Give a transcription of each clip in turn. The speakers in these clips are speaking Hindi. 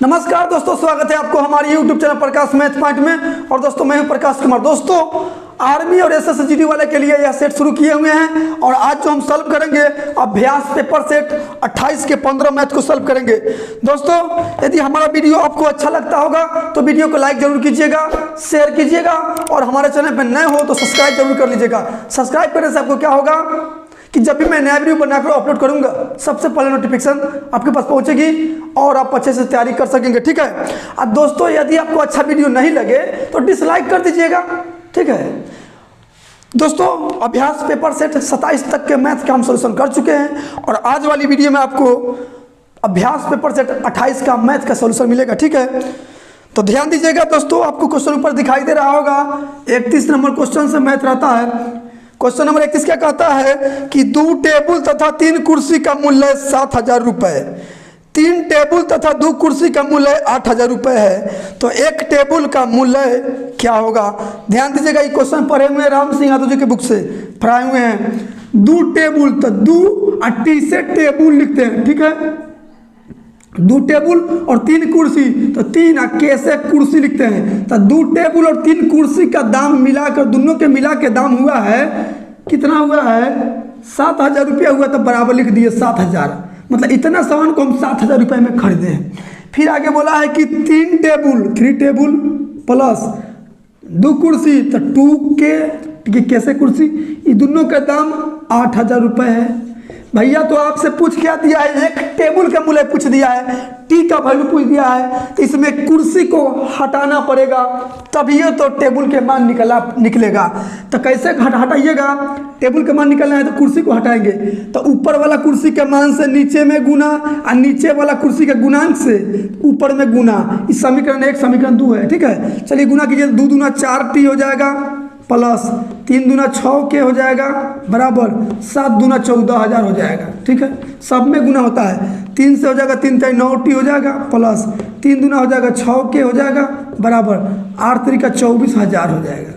नमस्कार दोस्तों, स्वागत है आपको हमारे YouTube चैनल प्रकाश मैथ पॉइंट में। और दोस्तों मैं हूं प्रकाश कुमार। दोस्तों आर्मी और एसएसजी वाले के लिए यह सेट शुरू किए हुए हैं और आज जो हम सॉल्व करेंगे अभ्यास पेपर सेट 28 के 15 मैथ को सॉल्व करेंगे। दोस्तों यदि हमारा वीडियो आपको अच्छा लगता होगा तो वीडियो को लाइक जरूर कीजिएगा, शेयर कीजिएगा और हमारे चैनल पर नए हो तो सब्सक्राइब जरूर कर लीजिएगा। सब्सक्राइब करने से आपको क्या होगा कि जब भी मैं नया वीडियो बनाकर अपलोड करूंगा सबसे पहले नोटिफिकेशन आपके पास पहुंचेगी और आप अच्छे से तैयारी कर सकेंगे। ठीक है। अब दोस्तों यदि आपको अच्छा वीडियो नहीं लगे तो डिसलाइक कर दीजिएगा। ठीक है। दोस्तों अभ्यास पेपर सेट 27 तक के मैथ का हम सोल्यूशन कर चुके हैं और आज वाली वीडियो में आपको अभ्यास पेपर सेट 28 का मैथ का सोल्यूशन मिलेगा। ठीक है। तो ध्यान दीजिएगा दोस्तों, आपको क्वेश्चन ऊपर दिखाई दे रहा होगा 31 नंबर क्वेश्चन से मैथ रहता है। क्वेश्चन नंबर 31 क्या कहता है कि 2 टेबल तथा 3 कुर्सी का मूल्य 7,000 रुपये, 3 टेबल तथा 2 कुर्सी का मूल्य 8,000 रुपये है, तो एक टेबल का मूल्य क्या होगा। ध्यान दीजिएगा, ये क्वेश्चन पढ़े हुए राम सिंह यादव जी के बुक से पढ़ाए हुए हैं। 2 टेबल तो 2 अट्टी से टेबल लिखते हैं। ठीक है। 2 टेबल और 3 कुर्सी तो 3 कैसे कुर्सी लिखते हैं। तो 2 टेबल और 3 कुर्सी का दाम मिलाकर दोनों के मिला के दाम हुआ है कितना हुआ है 7,000 रुपया हुआ। तो बराबर लिख दिए 7,000, मतलब इतना सामान को हम 7,000 रुपये में खरीदे हैं। फिर आगे बोला है कि 3 टेबल प्लस 2 कुर्सी तो 2 के कैसे कुर्सी, ये दोनों का दाम 8,000 रुपये है। भैया तो आपसे पूछ क्या दिया है, एक टेबल का मूल्य पूछ दिया है, टी का वैल्यू पूछ दिया है, तो इसमें कुर्सी को हटाना पड़ेगा तभी तो टेबल के मान निकलेगा। तो कैसे हटाइएगा, टेबल का मान निकलना है तो कुर्सी को हटाएंगे तो ऊपर वाला कुर्सी के मान से नीचे में गुना और नीचे वाला कुर्सी के गुणांक से ऊपर में गुना। इस समीकरण 1 समीकरण 2 है। ठीक है। चलिए गुना कीजिए, 2 दूना 4 टी हो जाएगा प्लस 3 दूना 6 के हो जाएगा बराबर 7 दूना 14,000 हो जाएगा। ठीक है। सब में गुना होता है, 3 से हो जाएगा 3 3 9 टी हो जाएगा प्लस 3 दूना हो जाएगा 6 के हो जाएगा बराबर 8 3 का 24,000 हो जाएगा।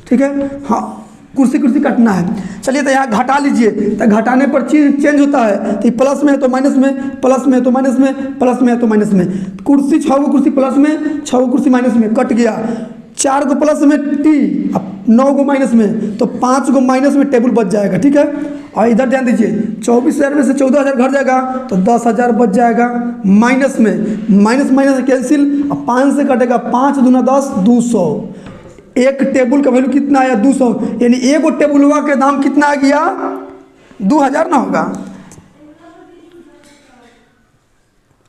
ठीक है। हाँ कुर्सी कटना है। चलिए तो यहाँ घटा लीजिए, तो घटाने पर चीज चेंज होता है, तो प्लस में है तो माइनस में, प्लस में है तो माइनस में, प्लस में है तो माइनस में। कुर्सी 6 गो कुर्सी प्लस में, 6 गो कुर्सी माइनस में, कट गया। 4 गो प्लस में टी, 9 गो माइनस में, तो 5 गो माइनस में टेबल बच जाएगा। ठीक है। और इधर ध्यान दीजिए, 24,000 में से 14,000 घट जाएगा तो 10,000 बच जाएगा माइनस में, माइनस कैंसिल, और 5 से कटेगा 5 दूना 10 200। एक टेबल का वैल्यू कितना आया 200, यानी एक गो टेबलवा के दाम कितना आ गया 2,000 ना होगा।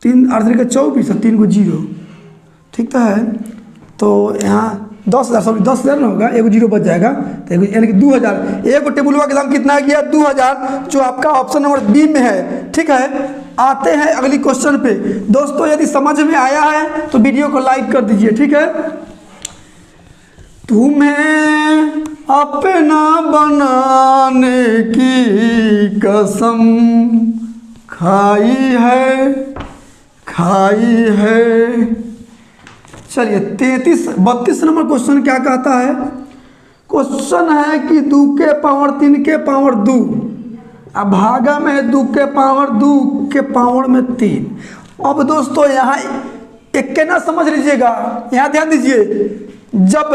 3 8 का 24 और 3 को 0। ठीक है। तो यहाँ 10,000 ना होगा, एगो 0 बच जाएगा तो यानी कि 2,000। एक टेबलवा के दाम कितना आ गया 2,000, जो आपका ऑप्शन नंबर बी में है। ठीक है। आते हैं अगली क्वेश्चन पे। दोस्तों यदि समझ में आया है तो वीडियो को लाइक कर दीजिए। ठीक है। तुम्हें अपना बनाने की कसम खाई है। चलिए 32 नंबर क्वेश्चन क्या कहता है। क्वेश्चन है कि 2 के पावर 3 के पावर 2, अब भागा में 2 के पावर 2 के पावर में 3। अब दोस्तों यहाँ एक के ना समझ लीजिएगा, यहाँ ध्यान दीजिए, जब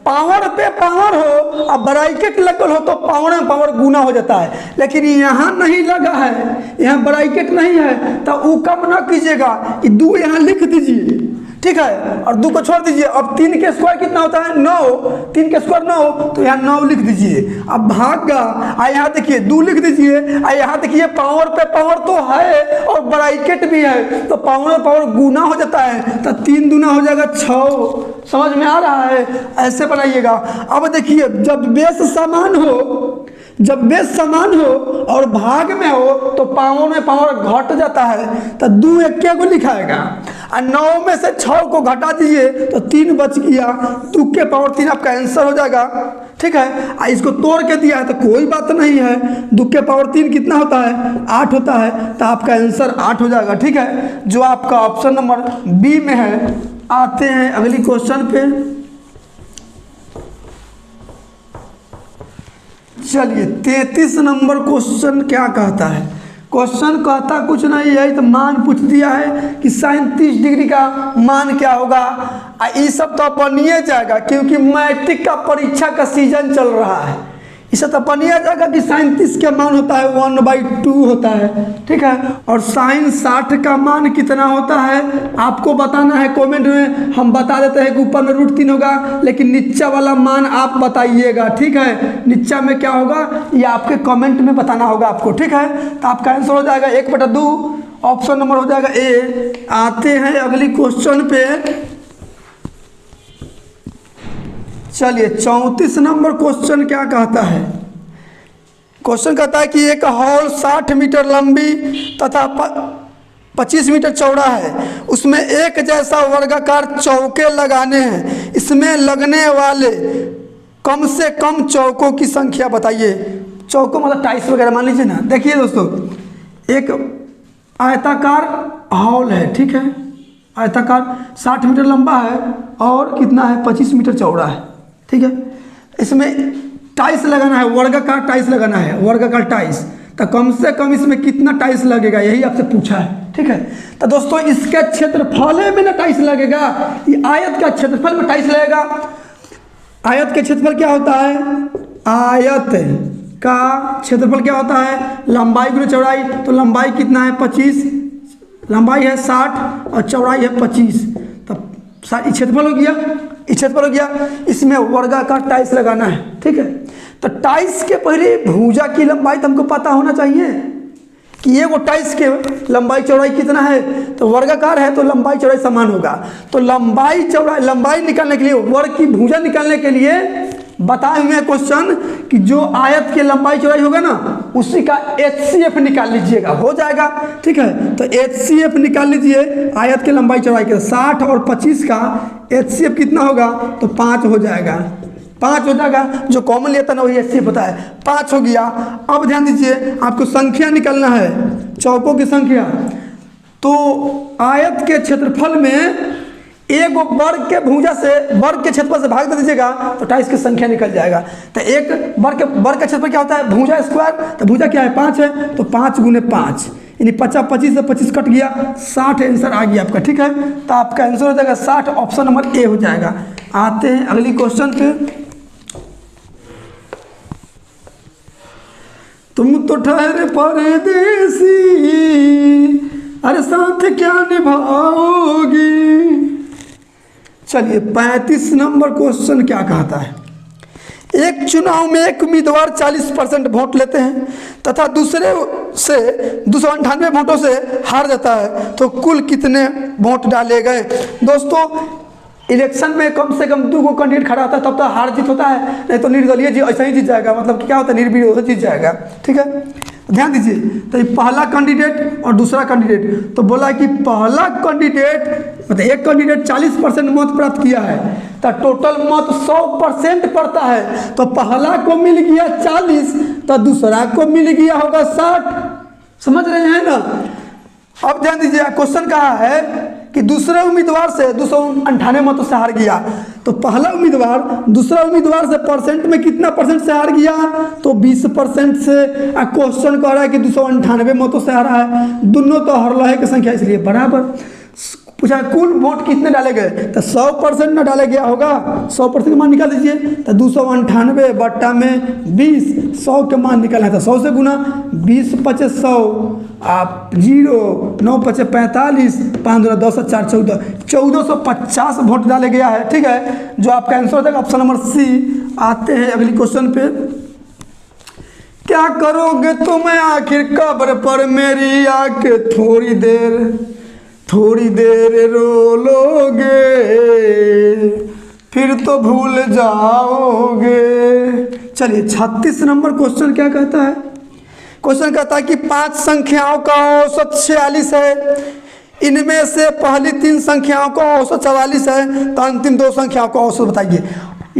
पावर पे पावर हो अब ब्रैकेट लगल हो तो पावर में पावर गुना हो जाता है, लेकिन यहाँ नहीं लगा है, यहाँ ब्रैकेट नहीं है तो वो कम ना कीजिएगा, 2 यहाँ लिख दीजिए। ठीक है। और 2 को छोड़ दीजिए। अब 3 के स्क्वायर कितना होता है 9, 3 के स्क्वायर 9, तो यहाँ 9 लिख दीजिए। अब भागा यहाँ देखिए 2 लिख दीजिए, यहाँ देखिए पावर पे पावर तो है और ब्रैकेट भी है तो पावर में पावर गुना हो जाता है, तो 3 दूना हो जाएगा 6। समझ में आ रहा है, ऐसे बनाइएगा। अब देखिए जब बेस समान हो और भाग में हो तो पावर में पावर घट जाता है, तो 2 एक को लिखाएगा और 9 में से 6 को घटा दीजिए तो 3 बच गया। 2 के पावर 3 आपका आंसर हो जाएगा। ठीक है। इसको तोड़ के दिया है तो कोई बात नहीं है, 2 के पावर 3 कितना होता है 8 होता है, तो आपका आंसर 8 हो जाएगा। ठीक है, जो आपका ऑप्शन नंबर बी में है। आते हैं अगली क्वेश्चन पे। चलिए 33 नंबर क्वेश्चन क्या कहता है। क्वेश्चन कहता कुछ नहीं है, तो मान पूछ दिया है कि 37 डिग्री का मान क्या होगा। ये सब तो बनिए जाएगा क्योंकि मैट्रिक का परीक्षा का सीजन चल रहा है। इसे तो बनिए जाएगा कि 37 का मान होता है 1/2 होता है, ठीक है। और sin 60 का मान कितना होता है आपको बताना है कमेंट में। हम बता देते हैं कि ऊपर में √3 होगा, लेकिन नीचा वाला मान आप बताइएगा, ठीक है। नीचा में क्या होगा ये आपके कमेंट में बताना होगा आपको, ठीक है। तो आपका आंसर हो जाएगा 1/2, ऑप्शन नंबर हो जाएगा ए। आते हैं अगली क्वेश्चन पे। चलिए 34 नंबर क्वेश्चन क्या कहता है। क्वेश्चन कहता है कि एक हॉल 60 मीटर लंबी तथा 25 मीटर चौड़ा है, उसमें एक जैसा वर्गाकार चौके लगाने हैं, इसमें लगने वाले कम से कम चौकों की संख्या बताइए। चौकों मतलब टाइल्स वगैरह मान लीजिए ना। देखिए दोस्तों, एक आयताकार हॉल है, ठीक है। आयताकार 60 मीटर लंबा है और कितना है 25 मीटर चौड़ा है, ठीक है। इसमें टाइल्स लगाना है, वर्गाकार टाइल्स लगाना है, वर्गाकार टाइल्स। तो कम से कम इसमें कितना टाइल्स लगेगा यही आपसे पूछा है, ठीक है। तो दोस्तों इसके क्षेत्रफल में ना टाइल्स लगेगा, ये आयत का क्षेत्रफल में टाइल्स लगेगा। आयत के क्षेत्रफल क्या होता है, आयत का क्षेत्रफल क्या होता है, लंबाई गुना चौड़ाई। तो लंबाई कितना है 25, लंबाई है 60 और चौड़ाई है 25, तो क्षेत्रफल हो गया, क्षेत्रफल हो गया। इसमें वर्गाकार टाइल्स लगाना है, ठीक है। तो टाइल्स के पहले भुजा की लंबाई तो हमको पता होना चाहिए कि ये वो टाइल्स के लंबाई चौड़ाई कितना है। तो वर्गाकार है तो लंबाई चौड़ाई समान होगा। तो लंबाई चौड़ाई, लंबाई निकालने के लिए, वर्ग की भुजा निकालने के लिए बताए हुए क्वेश्चन कि जो आयत की लंबाई चौड़ाई होगा ना उसी का HCF निकाल लीजिएगा, हो जाएगा, ठीक है। तो HCF निकाल लीजिए आयत की लंबाई चौड़ाई के 60 और 25 का HCF कितना होगा, तो 5 हो जाएगा, 5 हो जाएगा। जो कॉमन लेता ना वही HCF होता है, 5 हो गया। अब ध्यान दीजिए आपको संख्या निकालना है, चौकों की संख्या। तो आयत के क्षेत्रफल में एक वर्ग के भुजा से, वर्ग के क्षेत्रफल से भाग दे दीजिएगा तो टाइल्स की संख्या निकल जाएगा। तो एक वर्ग का क्षेत्रफल क्या होता है, भुजा स्क्वायर। तो भुजा क्या है 5 है, तो 5 गुने 5 यानी 50, 25 से 25 कट गया, 60 आंसर आ गया आपका, ठीक है। तो आपका आंसर हो जाएगा 60, ऑप्शन नंबर ए हो जाएगा। आते हैं अगली क्वेश्चन पे। तुम तो ठहरे परदेसी, अरे साथ क्या निभाओगी। चलिए 35 नंबर क्वेश्चन क्या कहता है। एक चुनाव में एक उम्मीदवार 40% वोट लेते हैं तथा दूसरे से 298 वोटों से हार जाता है, तो कुल कितने वोट डाले गए। दोस्तों इलेक्शन में कम से कम 2 कैंडिडेट खड़ा होता है तब तो हार जीत होता है, नहीं तो निर्दलीय जी ऐसा ही जीत जाएगा, मतलब क्या होता है निर्विरोध जीत जाएगा, ठीक है। ध्यान दीजिए, तो ये पहला कैंडिडेट और दूसरा कैंडिडेट। तो बोला कि पहला कैंडिडेट मतलब एक कैंडिडेट 40% मत प्राप्त किया है, तो टोटल मत 100% पड़ता है। तो पहला को मिल गया 40, तो दूसरा को मिल गया होगा 60। समझ रहे हैं ना। अब ध्यान दीजिए क्वेश्चन कहा है कि दूसरे उम्मीदवार से 298 मतों से हार गया। तो पहला उम्मीदवार दूसरा उम्मीदवार से परसेंट में कितना परसेंट से हार गया, तो 20% से। क्वेश्चन कह रहा है कि 298 मतों से हारा है, दोनों तो हरलहे की संख्या इसलिए बराबर। पूछा कुल वोट कितने डाले गए, तो 100% में डाले गया होगा, 100% का मान निकाल दीजिए। तो 298 बट्टा में 20, 100 के मान निकालना था 100 से गुना, 20 पचे 100, आप 0, 9 पचे 45, 5 दूना 10, 4 14, 1450 वोट डाले गया है, ठीक है। जो आपका आंसर हो जाएगा ऑप्शन नंबर सी। आते हैं अगली क्वेश्चन पे। क्या करोगे तुम आखिर कब्र पर मेरी आके थोड़ी देर रो लोगे, फिर तो भूल जाओगे। चलिए 36 नंबर क्वेश्चन क्या कहता है। क्वेश्चन कहता है कि 5 संख्याओं का औसत 46 है, इनमें से पहली 3 संख्याओं का औसत 44 है, तो अंतिम 2 संख्याओं का औसत बताइए।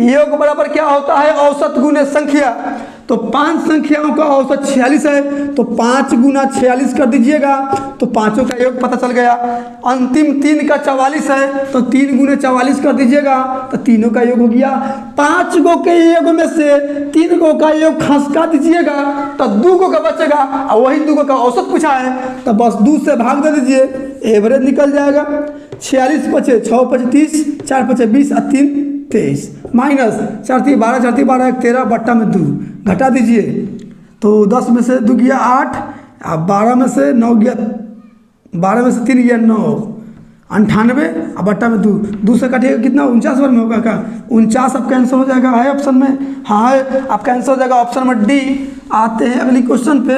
योग बराबर क्या होता है, औसत गुने संख्या। तो 5 संख्याओं का औसत 46 है, तो 5 गुना 46 कर दीजिएगा तो पाँचों का योग पता चल गया। अंतिम 3 का 44 है, तो 3 गुने 44 कर दीजिएगा तो तीनों का योग हो गया। 5 गो के योग में से 3 गो का योग खसका दीजिएगा तो 2 गो का बचेगा, और वही 2 गो का औसत पूछा है तो बस 2 से भाग दे दीजिए, एवरेज निकल जाएगा। 46 पचे 6 पचे 30, 4 पचे 20 और 3 23, माइनस 4 3 12, 4 3 12 13 बट्टा में 2 घटा दीजिए तो 10 में से 2 गया 8, अब 12 में से 9 गया, 12 में से 3 गया 9, 98 और बट्टा में 2 से काटिएगा कितना 49 बार में होगा क्या? 49 अब कैंसिल हो जाएगा, है ऑप्शन में, हाँ है, अब कैंसिल हो जाएगा ऑप्शन में डी। आते हैं अगली क्वेश्चन पे।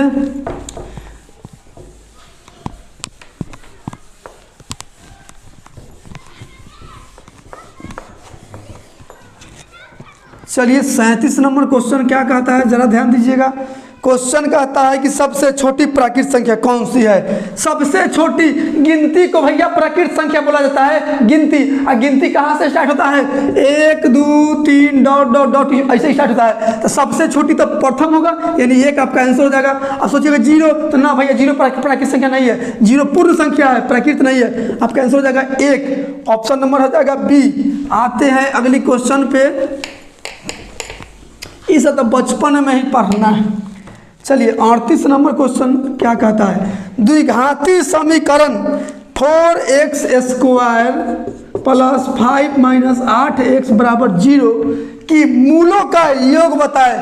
चलिए 37 नंबर क्वेश्चन क्या कहता है, जरा ध्यान दीजिएगा। क्वेश्चन कहता है कि सबसे छोटी प्राकृत संख्या कौन सी है? सबसे छोटी गिनती को भैया प्राकृत संख्या बोला जाता है, गिनती। और गिनती कहाँ से स्टार्ट होता है? 1 2 3 डॉट डॉट डॉट ऐसे स्टार्ट होता है। तो सबसे छोटी तो प्रथम होगा, यानी 1 आपका आंसर हो जाएगा। अब सोचिएगा 0, तो ना भैया 0 प्राकृत संख्या नहीं है, 0 पूर्ण संख्या है, प्राकृत नहीं है। आपका आंसर हो जाएगा 1, ऑप्शन नंबर हो जाएगा बी। आते हैं अगली क्वेश्चन पे, इसे तो बचपन में ही पढ़ना है। चलिए 38 नंबर क्वेश्चन क्या कहता है? द्विघाती समीकरण 4x² प्लस 5 माइनस 8x बराबर 0 की मूलों का योग बताए।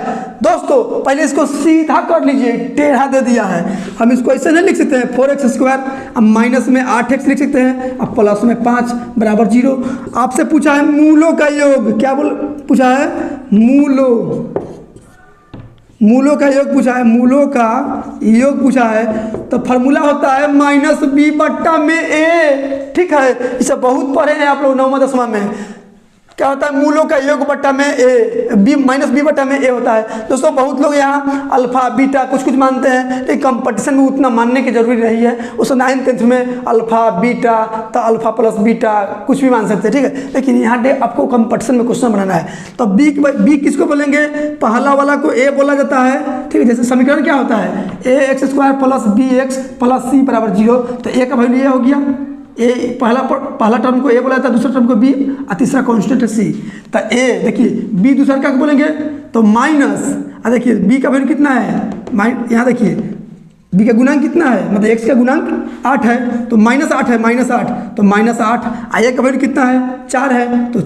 दोस्तों पहले इसको सीधा कर लीजिए, टेढ़ा दे दिया है, हम इसको ऐसे नहीं लिख सकते हैं 4x², अब माइनस में 8x लिख सकते हैं, अब प्लस में 5 बराबर 0। आपसे पूछा है मूलों का योग, क्या पूछा है? मूलों का योग पूछा है, मूलों का योग पूछा है। तो फार्मूला होता है -b/a, ठीक है, इसे बहुत पढ़े हैं आप लोग 9वां 10वां में। क्या होता है? मूलों का योग बट्टा में ए, -b/a होता है। दोस्तों बहुत लोग यहाँ अल्फा बीटा कुछ कुछ मानते हैं, लेकिन कंपटीशन में उतना मानने की जरूरी नहीं है। उस 9th 10th में अल्फा बीटा, तो अल्फा प्लस बीटा कुछ भी मान सकते हैं, ठीक है। लेकिन यहाँ आपको कंपटीशन में क्वेश्चन बनाना है, तो बी किसको बोलेंगे? पहला वाला को ए बोला जाता है, ठीक है। जैसे समीकरण क्या होता है? ax² plus bx plus c बराबर 0, तो ए का वैल्यू ये हो गया। ए पहला टर्म को ए बोला जाता है, दूसरा टर्म को बी, और तीसरा कांस्टेंट है सी। तो ए देखिए, बी दूसरा क्या बोलेंगे? तो माइनस, देखिए बी का वैल्यू कितना है? यहाँ देखिए बी का गुणांक कितना है, मतलब एक्स का गुणांक 8 है, तो -8 है, -8, तो -8। आई का वैल्यू कितना है? 4 है, तो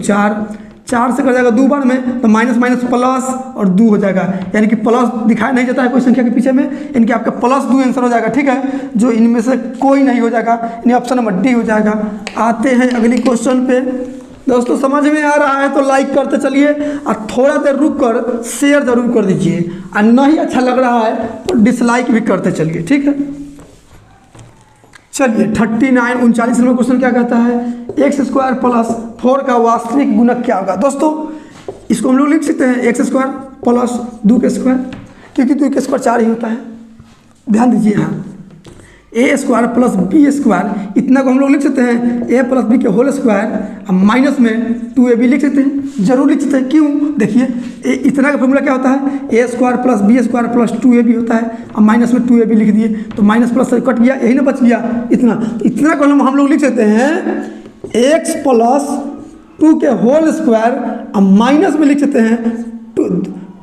4 से कर जाएगा 2 बार में, तो माइनस माइनस प्लस और 2 हो जाएगा, यानी कि प्लस दिखाई नहीं जाता है कोई संख्या के पीछे में, यानी कि आपका +2 आंसर हो जाएगा, ठीक है। जो इनमें से कोई नहीं हो जाएगा, यानी ऑप्शन नंबर डी हो जाएगा। आते हैं अगली क्वेश्चन पे। दोस्तों समझ में आ रहा है तो लाइक करते चलिए, और थोड़ा देर रुक कर शेयर जरूर कर दीजिए, और नहीं अच्छा लग रहा है तो डिसलाइक भी करते चलिए, ठीक है। चलिए 39 नंबर क्वेश्चन क्या कहता है? x² प्लस 4 का वास्तविक गुणक क्या होगा? दोस्तों इसको हम लोग लिख सकते हैं x² प्लस 2k², क्योंकि 2k² 4 ही होता है। ध्यान दीजिए, यहाँ a² प्लस b², इतना को हम लोग लिख सकते हैं a प्लस b के होल स्क्वायर, अब माइनस में 2ab लिख सकते हैं, जरूर लिख सकते हैं। क्यों? देखिए इतना का फॉर्मूला क्या होता है? a² plus b² plus 2ab होता है, अब माइनस में 2ab लिख दिए, तो माइनस प्लस कट गया, यही ना बच गया इतना को हम लोग लिख सकते हैं x प्लस 2 के होल स्क्वायर, अब माइनस में लिख सकते हैं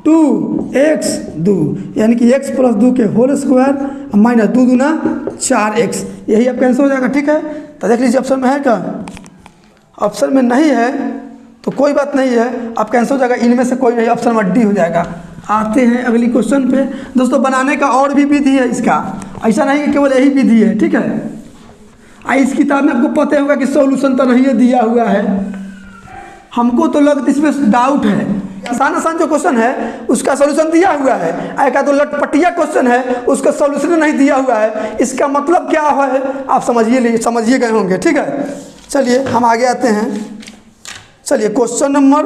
2x 2, यानी कि x प्लस 2 के होल स्क्वायर माइनस 2 दूना 4x, यही आपका आंसर हो जाएगा, ठीक है। तो देख लीजिए ऑप्शन में है क्या? ऑप्शन में नहीं है तो कोई बात नहीं है, आपका आंसर हो जाएगा इनमें से कोई नहीं, ऑप्शन नंबर डी हो जाएगा। आते हैं अगली क्वेश्चन पे। दोस्तों बनाने का और भी विधि है इसका, ऐसा नहीं कि केवल यही विधि है, ठीक है। इस किताब में आपको पता होगा कि सॉल्यूशन तो नहीं दिया हुआ है, हमको तो लगता इसमें डाउट है। आसान जो क्वेश्चन है उसका सॉल्यूशन दिया हुआ है, एक तो लटपटिया क्वेश्चन है उसका सॉल्यूशन नहीं दिया हुआ है, इसका मतलब क्या है आप समझिए गए होंगे, ठीक है। चलिए हम आगे आते हैं। चलिए क्वेश्चन नंबर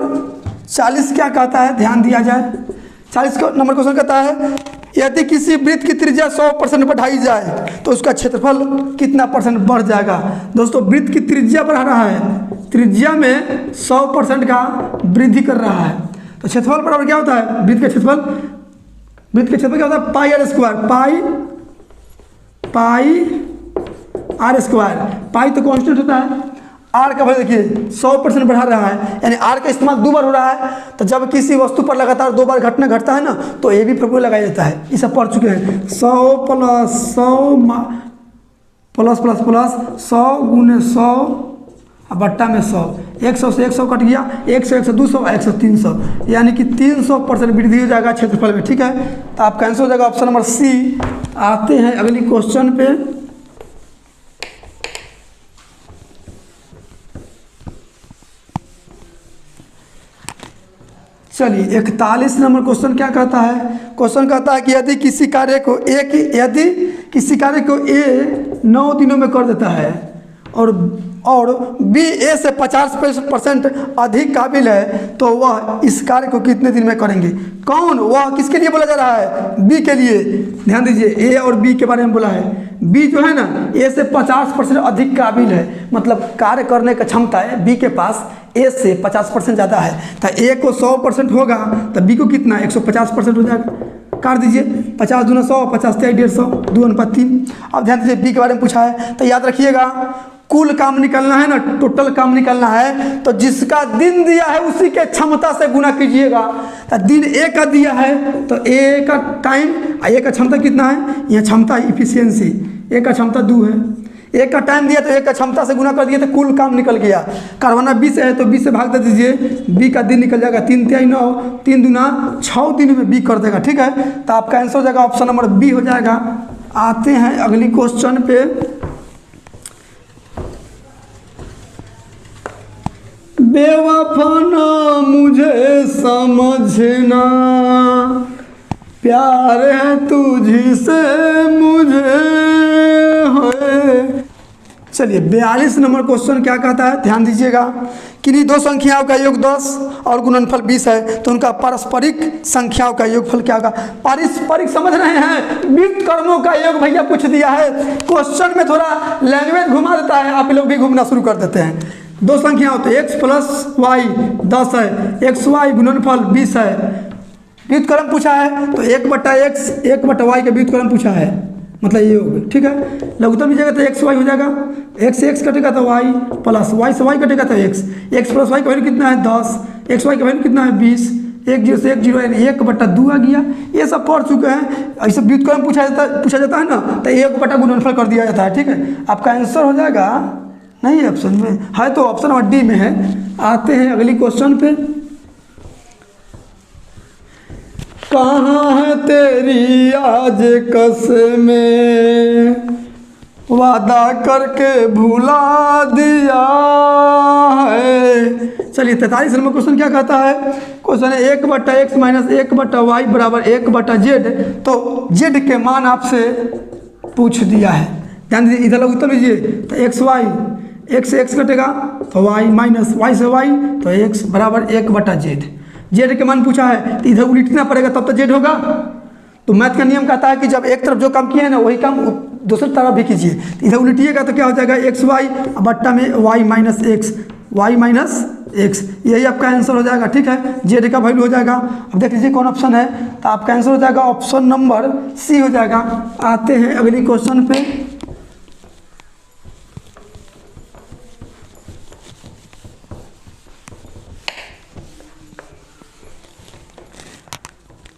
40 क्या कहता है, ध्यान दिया जाए। 40 नंबर क्वेश्चन कहता है यदि किसी वृत्त की त्रिज्या 100% बढ़ाई जाए तो उसका क्षेत्रफल कितना % बढ़ जाएगा। दोस्तों वृत्त की त्रिज्या बढ़ा रहा है, त्रिज्या में 100% का वृद्धि कर रहा है, तो क्षेत्रफल बराबर क्या होता है? वृत्त का क्षेत्रफल वृत्त के क्षेत्रफल क्या होता है, pi r square, pi r square. पाई तो कांस्टेंट होता है, आर का वैल्यू देखिए 100% बढ़ा रहा है, यानी आर का इस्तेमाल 2 बार हो रहा है। तो जब किसी वस्तु पर लगातार 2 बार घटना घटता है ना, तो ए भी फॉर्मूला लगाया जाता है। ये सब पढ़ चुके हैं। 100 प्लस 100 प्लस प्लस प्लस 100 गुने 100 बट्टा में 100, 100 से 100 कट गया, 1 से 200, 1 से 300, यानी कि 300% वृद्धि हो जाएगा क्षेत्रफल में। ठीक है, तो आपका आंसर हो जाएगा ऑप्शन नंबर सी। आते हैं अगली क्वेश्चन पे। चलिए 41 नंबर क्वेश्चन क्या कहता है। क्वेश्चन कहता है कि यदि किसी कार्य को ए 9 दिनों में कर देता है और बी ए से 50% अधिक काबिल है, तो वह इस कार्य को कितने दिन में करेंगे। कौन, वह किसके लिए बोला जा रहा है, बी के लिए। ध्यान दीजिए, ए और बी के बारे में बोला है। बी जो है ना, ए से 50% अधिक काबिल है, मतलब कार्य करने का क्षमता है बी के पास ए से 50% ज़्यादा है। तो ए को 100% होगा तो बी को कितना 150% हो जाएगा। काट दीजिए, 50 दूना 100, 50 से 150, 2:3। अब ध्यान दीजिए, बी के बारे में पूछा है, तो याद रखिएगा कुल काम निकलना है ना, टोटल काम निकलना है, तो जिसका दिन दिया है उसी के क्षमता से गुना कीजिएगा। तो दिन ए का दिया है तो ए का टाइम, ए का क्षमता कितना है, यह क्षमता इफिशियंसी, ए का क्षमता 2 है। ए का टाइम दिया तो ए का क्षमता से गुना कर दिया तो कुल काम निकल गया। करवाना 20 है तो 20 से भाग दे दीजिए, बी का दिन निकल जाएगा 3 × 9, 3 दूना 6 दिन में बी कर देगा। ठीक है, तो आपका आंसर हो जाएगा ऑप्शन नंबर बी हो जाएगा। आते हैं अगली क्वेश्चन पे। बेवफा ना मुझे समझना, प्यार है तुझी से मुझे है। चलिए 42 नंबर क्वेश्चन क्या कहता है, ध्यान दीजिएगा। किन्हीं दो संख्याओं का योग 10 और गुणनफल 20 है, तो उनका पारस्परिक संख्याओं का योगफल क्या होगा। पारस्परिक समझ रहे हैं, वृत्त कर्मों का योग भैया पूछ दिया है। क्वेश्चन में थोड़ा लैंग्वेज घुमा देता है, आप लोग भी घूमना शुरू कर देते हैं। दो संख्या होते हैं, x + y 10 है, xy गुणनफल 20 है। व्युत्क्रम पूछा है तो 1/x 1/y का व्युत्क्रम पूछा है, मतलब ये होगा। ठीक है, लघुत्तम लीजिएगा तो xy हो जाएगा, x से x कटेगा तो y, प्लस y से y कटेगा तो x + y का वैल्यू कितना है 10, xy का वैल्यू कितना है 20, 1 0 से 1 0 यानी 1/2 आ गया। ये सब पढ़ चुके हैं। ऐसे व्युत्क्रम पूछा जाता है ना, तो 1 गुणनफल कर दिया जाता है। ठीक है, आपका आंसर हो जाएगा, नहीं ऑप्शन में है तो ऑप्शन नंबर डी में है। आते हैं अगली क्वेश्चन पे। कहाँ है तेरी आज कसमें, वादा करके भुला दिया है। चलिए 43 नंबर क्वेश्चन क्या कहता है। क्वेश्चन है 1/x - 1/y बराबर 1/z, तो z के मान आपसे पूछ दिया है। ध्यान दीजिए, इधर लोग उत्तर लीजिए तो xy, x से x कटेगा तो y माइनस y से y तो x बराबर 1/z। z के मान पूछा है तो इधर उलटना पड़ेगा तब तो z होगा। तो मैथ का नियम कहता है कि जब एक तरफ जो काम किया है ना वही काम दूसरी तरफ भी कीजिए। तो इधर उलटिएगा तो क्या हो जाएगा xy बट्टा में y माइनस x, यही आपका आंसर हो जाएगा। ठीक है, z का वैल्यू हो जाएगा। अब देख लीजिए कौन ऑप्शन है, तो आपका आंसर हो जाएगा ऑप्शन नंबर सी हो जाएगा। आते हैं अगली क्वेश्चन पे।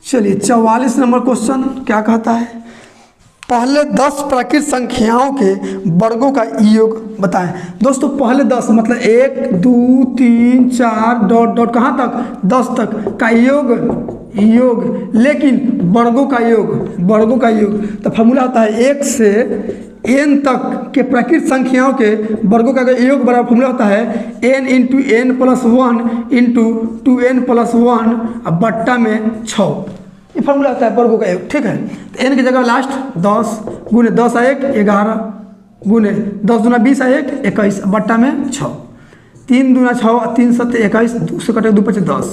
चलिए 44 नंबर क्वेश्चन क्या कहता है। पहले 10 प्राकृत संख्याओं के वर्गों का योग बताएं। दोस्तों पहले 10 मतलब 1 2 3 4 डॉट कहाँ तक 10 तक का योग, लेकिन वर्गों का योग तो फॉर्मूला होता है 1 से n तक के प्राकृत संख्याओं के वर्गों का योग बराबर फॉर्मूला होता है n × n + 1 × 2n + 1 बट्टा में 6। ये फॉर्मूला होता है वर्गों का योग। ठीक है, तो n की जगह लास्ट 10 गुने 10 × 1 11 गुने 10 दूना 20 × 1 21 बट्टा में 6। 3 दूना 6 3 7 21, 2 से कटे 2 × 10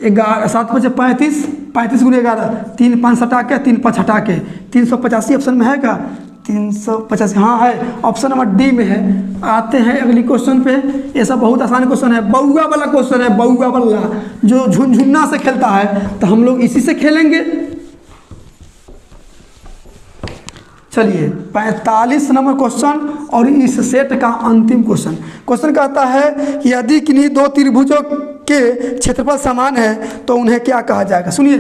11 7 × 35 35 गुने 11 3 5 हटा के 3 5 हटा के 385 ऑप्शन में है क्या 385, हाँ है, ऑप्शन नंबर डी में है। आते हैं अगली क्वेश्चन पे। ये सब बहुत आसान क्वेश्चन है, बउआ वाला क्वेश्चन है, बउआ वाला जो झुनझुन्ना से खेलता है, तो हम लोग इसी से खेलेंगे। चलिए 45 नंबर क्वेश्चन और इस सेट का अंतिम क्वेश्चन। क्वेश्चन कहता है कि यदि किन्हीं दो त्रिभुजों के क्षेत्रफल समान है तो उन्हें क्या कहा जाएगा। सुनिए,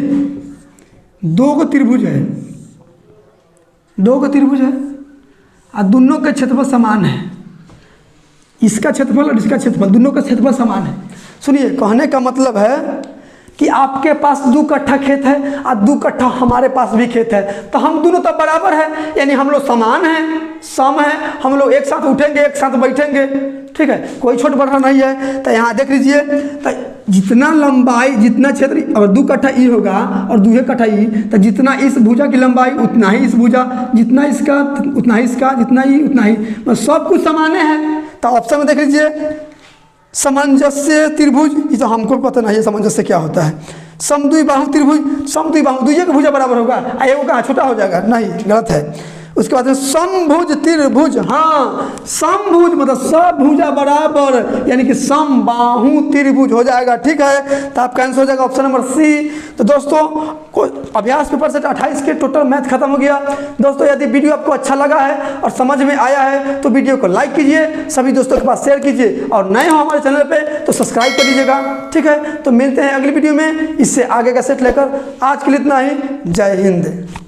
दो को त्रिभुज है, दो को त्रिभुज है और दोनों के क्षेत्रफल समान है। इसका क्षेत्रफल और इसका क्षेत्रफल, दोनों का क्षेत्रफल समान है। सुनिए, कहने का मतलब है कि आपके पास 2 कट्ठा खेत है और 2 कट्ठा हमारे पास भी खेत है, तो हम दोनों तो बराबर है, यानी हम लोग समान हैं, सम है, हम लोग एक साथ उठेंगे, एक साथ बैठेंगे, ठीक है, कोई छोट बड़ा नहीं है। तो यहाँ देख लीजिए, तो जितना लंबाई, जितना क्षेत्र, और 2 कट्ठा ई होगा और 2 कट्ठा ई, तो जितना इस भुजा की लंबाई उतना ही इस भुजा, जितना इसका उतना ही इसका, जितना ही उतना ही, मतलब सब कुछ समान है। तो ऑप्शन में देख लीजिए, सामंजस्य त्रिभुज, ये तो हमको पता नहीं है सामंजस्य क्या होता है। समद्विबाहु त्रिभुज, समद्विबाहु, दुइये का भुजा बराबर होगा, एगो कहाँ छोटा हो जाएगा, नहीं, गलत है। उसके बाद में समभुज त्रिभुज, हाँ, समभुज मतलब सब भुजा बराबर, यानी कि समबाहु त्रिभुज हो जाएगा, ठीक है। तो आपका आंसर हो जाएगा ऑप्शन नंबर सी। तो दोस्तों, अभ्यास पेपर सेट 28 के टोटल मैथ खत्म हो गया। दोस्तों, यदि वीडियो आपको अच्छा लगा है और समझ में आया है तो वीडियो को लाइक कीजिए, सभी दोस्तों के पास शेयर कीजिए, और नए हो हमारे चैनल पे तो सब्सक्राइब कर दीजिएगा, ठीक है। तो मिलते हैं अगली वीडियो में इससे आगे का सेट लेकर। आज के लिए इतना ही। जय हिंद।